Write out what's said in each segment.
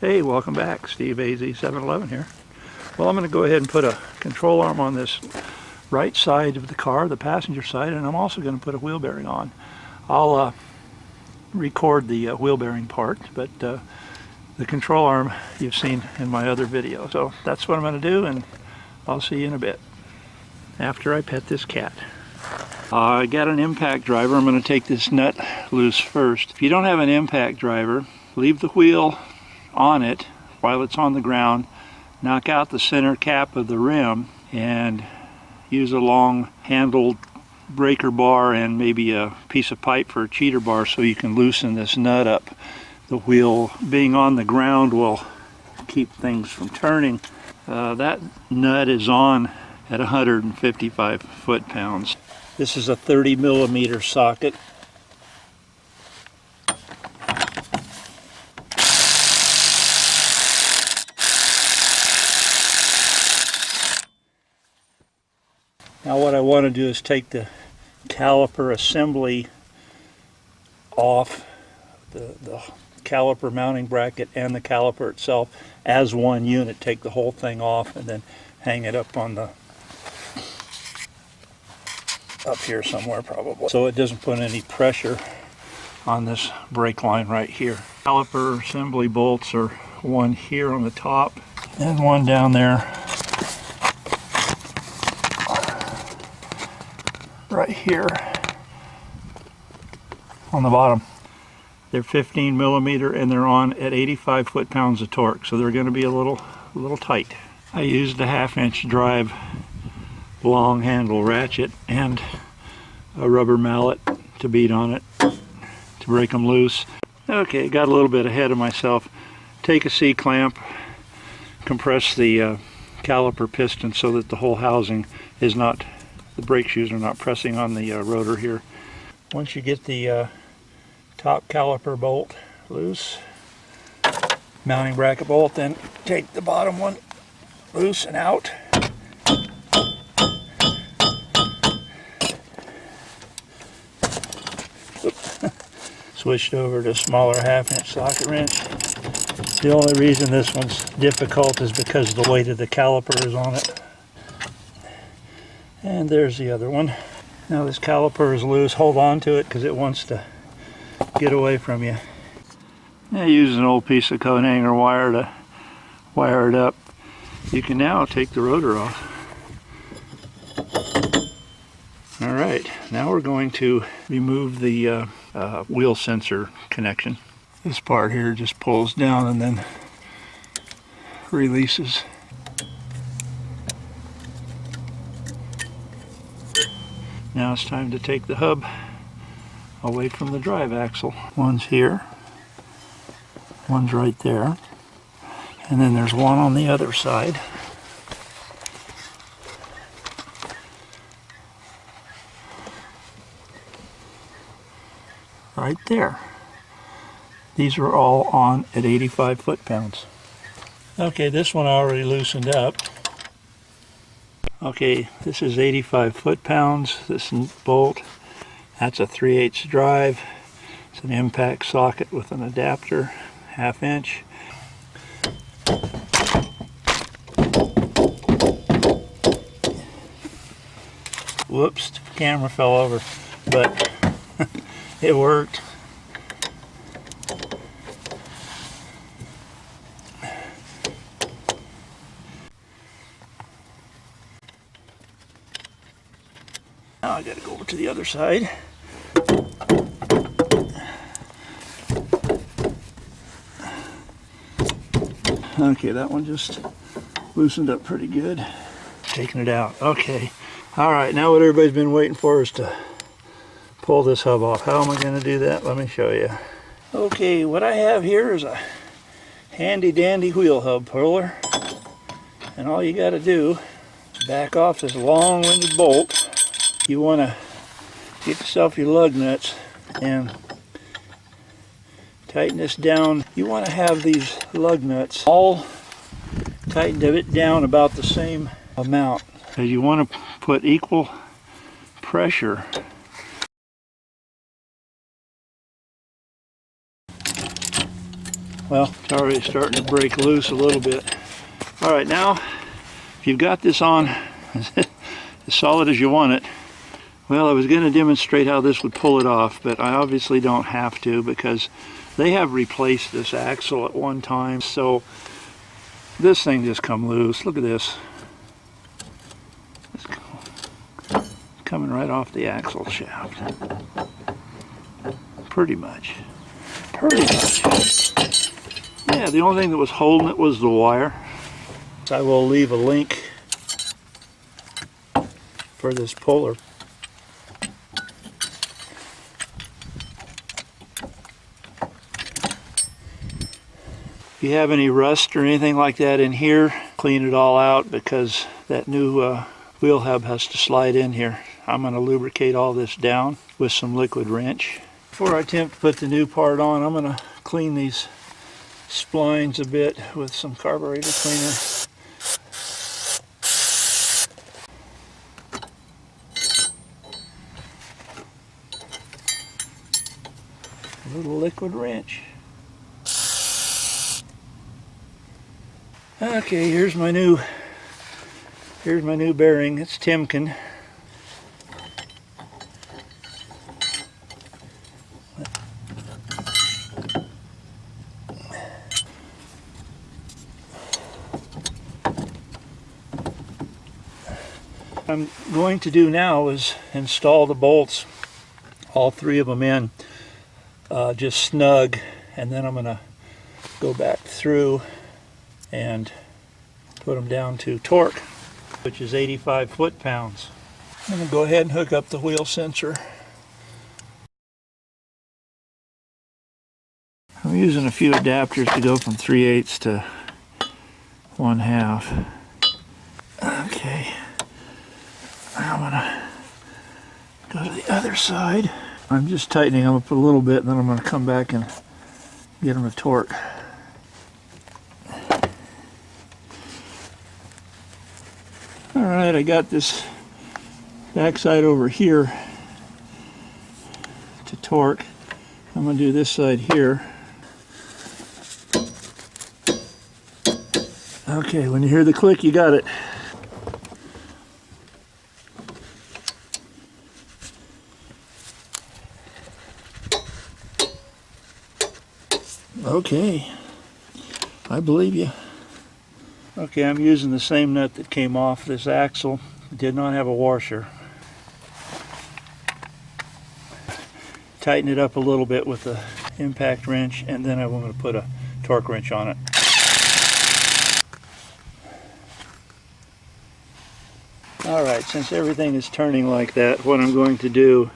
Hey, welcome back. Steve AZ711 here. Well, I'm going to go ahead and put a control arm on this right side of the car, the passenger side, and I'm also going to put a wheel bearing on. I'll record the wheel bearing part, but the control arm you've seen in my other video. So that's what I'm going to do, and I'll see you in a bit after I pet this cat. I got an impact driver. I'm going to take this nut loose first. If you don't have an impact driver, leave the wheel on it while it's on the ground, knock out the center cap of the rim, and use a long handled breaker bar and maybe a piece of pipe for a cheater bar so you can loosen this nut up. The wheel being on the ground will keep things from turning. That nut is on at 155 foot-pounds. This is a 30mm socket. Now what I want to do is take the caliper assembly off, the caliper mounting bracket and the caliper itself as one unit. Take the whole thing off and then hang it up on up here somewhere probably, so it doesn't put any pressure on this brake line right here. Caliper assembly bolts are one here on the top and one down there right here on the bottom. They're 15mm and they're on at 85 foot-pounds of torque, so they're going to be a little tight. I used a 1/2-inch drive long handle ratchet and a rubber mallet to beat on it to break them loose. Okay, got a little bit ahead of myself. Take a C-clamp, compress the caliper piston so that the whole housing is not, the brake shoes are not pressing on the rotor here. Once you get the top caliper bolt loose, mounting bracket bolt, then take the bottom one loose and out. Switched over to a smaller 1/2-inch socket wrench. The only reason this one's difficult is because the weight of the caliper is on it. And there's the other one. Now this caliper is loose. Hold on to it because it wants to get away from you. I use an old piece of coat hanger wire to wire it up. You can now take the rotor off. Alright, now we're going to remove the wheel sensor connection. This part here just pulls down and then releases. Now it's time to take the hub away from the drive axle. One's here, one's right there, and then there's one on the other side. Right there. These are all on at 85 foot-pounds. Okay, this one I already loosened up. Okay, this is 85 foot-pounds, this bolt. That's a 3/8 drive. It's an impact socket with an adapter, 1/2-inch. Whoops, the camera fell over, but it worked. Now I gotta go over to the other side. Okay, that one just loosened up pretty good. Taking it out. Okay. Alright, now what everybody's been waiting for is to pull this hub off. How am I going to do that? Let me show you. Okay, what I have here is a handy dandy wheel hub puller. And all you got to do is back off this long-winded bolt. You want to get yourself your lug nuts and tighten this down. You want to have these lug nuts all tightened a bit down about the same amount. Because you want to put equal pressure Well, it's already starting to break loose a little bit. All right, now, if you've got this on as solid as you want it, well, I was going to demonstrate how this would pull it off, but I obviously don't have to because they have replaced this axle at one time, so this thing just come loose. Look at this. It's coming right off the axle shaft. Pretty much. Yeah, the only thing that was holding it was the wire. I will leave a link for this puller. If you have any rust or anything like that in here, clean it all out because that new wheel hub has to slide in here. I'm going to lubricate all this down with some liquid wrench. Before I attempt to put the new part on, I'm going to clean these splines a bit with some carburetor cleaner. A little liquid wrench. Okay, here's my new bearing. It's Timken. What I'm going to do now is install the bolts, all three of them in, just snug, and then I'm going to go back through and put them down to torque, which is 85 foot-pounds. I'm going to go ahead and hook up the wheel sensor. I'm using a few adapters to go from 3/8 to 1/2. Okay. I'm going to go to the other side. I'm just tightening them up a little bit, and then I'm going to come back and get them to torque. Alright, I got this backside over here to torque. I'm going to do this side here. Okay, when you hear the click, you got it. Okay, I believe you. Okay, I'm using the same nut that came off this axle. It did not have a washer. Tighten it up a little bit with the impact wrench, and then I'm going to put a torque wrench on it. Alright, since everything is turning like that, what I'm going to do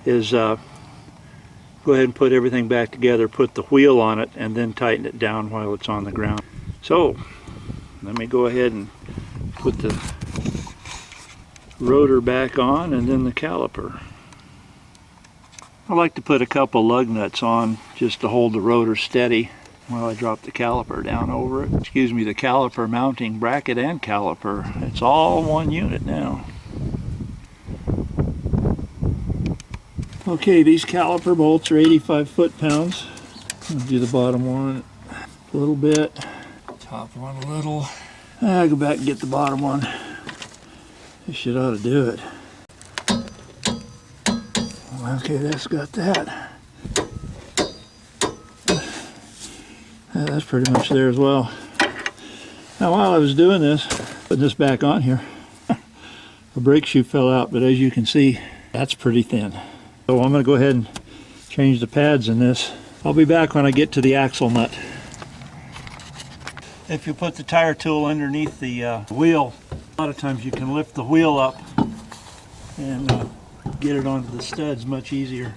is go ahead and put everything back together, put the wheel on it, and then tighten it down while it's on the ground. So, let me go ahead and put the rotor back on and then the caliper. I like to put a couple lug nuts on just to hold the rotor steady while I drop the caliper down over it. Excuse me, the caliper mounting bracket and caliper. It's all one unit now. Okay, these caliper bolts are 85 foot-pounds. I'll do the bottom one a little bit. Top one a little. I'll go back and get the bottom one. This should ought to do it. Okay, that's got that. That's pretty much there as well. Now while I was doing this, putting this back on here, the brake shoe fell out, but as you can see, that's pretty thin. So I'm going to go ahead and change the pads in this. I'll be back when I get to the axle nut. If you put the tire tool underneath the wheel, a lot of times you can lift the wheel up and get it onto the studs much easier.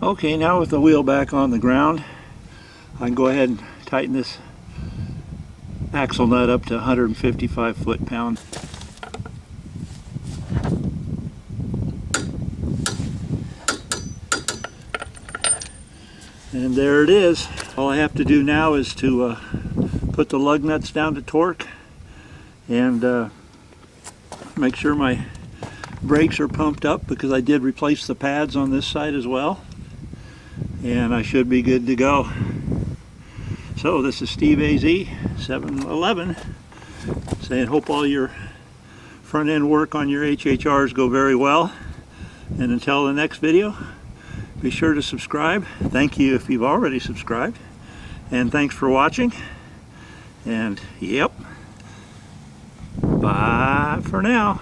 Okay, now with the wheel back on the ground, I can go ahead and tighten this axle nut up to 155 foot-pounds. And there it is. All I have to do now is to put the lug nuts down to torque and make sure my brakes are pumped up because I did replace the pads on this side as well. And I should be good to go. So this is Steve AZ 711 saying hope all your front end work on your HHRs go very well. And until the next video, be sure to subscribe. Thank you if you've already subscribed. And thanks for watching. And yep, bye for now.